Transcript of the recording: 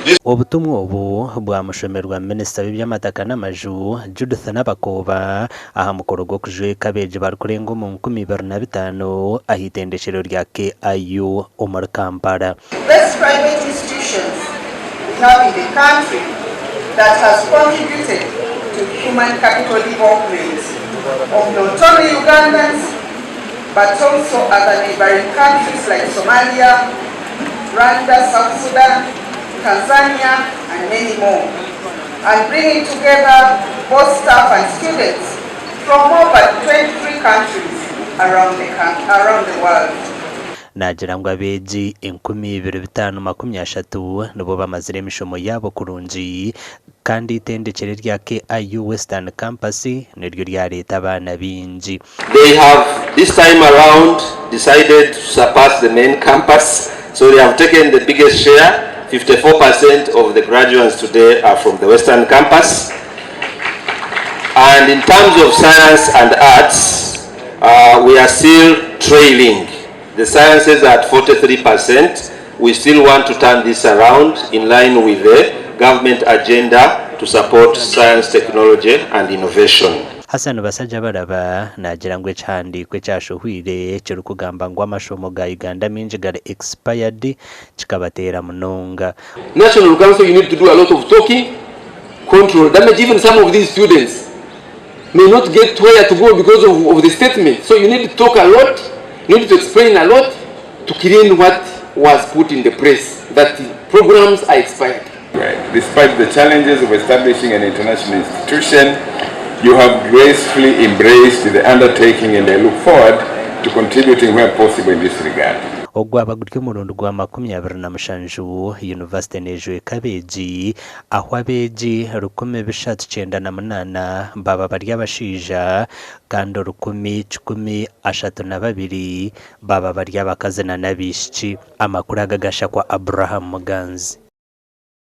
Obutumwa obu bwamushomerwa Minisita w'Ebyamataka n'Amaju Judith Nabakoba aha mukoro gw'okujweka abeegi barikurenga omu 25 ah'itendekero rya KIU omuri Kampala. Best private institutions we have in the country that has contributed to human capital development of not only Ugandans but also other neighboring countries like Somalia, Rwanda, South Sudan, Tanzania, and many more, and bringing together both staff and students from over 23 countries around the world. Nagira ngo abeegi 2530 nibo bamazire emishomo yaabo kurungi kandi itendekero rya KIU Western Campus niryo ryaleeta abaana bingi. They have this time around decided to surpass the main campus, so they have taken the biggest share. 54% of the graduates today are from the Western Campus. And in terms of science and arts, we are still trailing. The sciences are at 43%. We still want to turn this around in line with the government agenda to support science, technology and innovation. Hassan basajja baraba nagira ngo ekihandiiko ekyashuhwire kiri kugamba ngo amashomo ga Uganda mingi gari expired kikabateera munonga. National Council, you need to do a lot of talking, control damage. Even some of these students may not get where to go because of the statement. So you need to talk a lot, you need to explain a lot to clean what was put in the press, that programs are expired. Right. Despite the challenges of establishing an international institution, you have gracefully embraced the undertaking, and I look forward to contributing where possible in this regard. Ogwaba gutyo murundi gwa 27 University nejweka abeegi aho abeegi 198 baba bari abashaija kandi 132 baba bari abakazi n'abaishiki. Amakuru agagasha kwa Abraham Muganzi.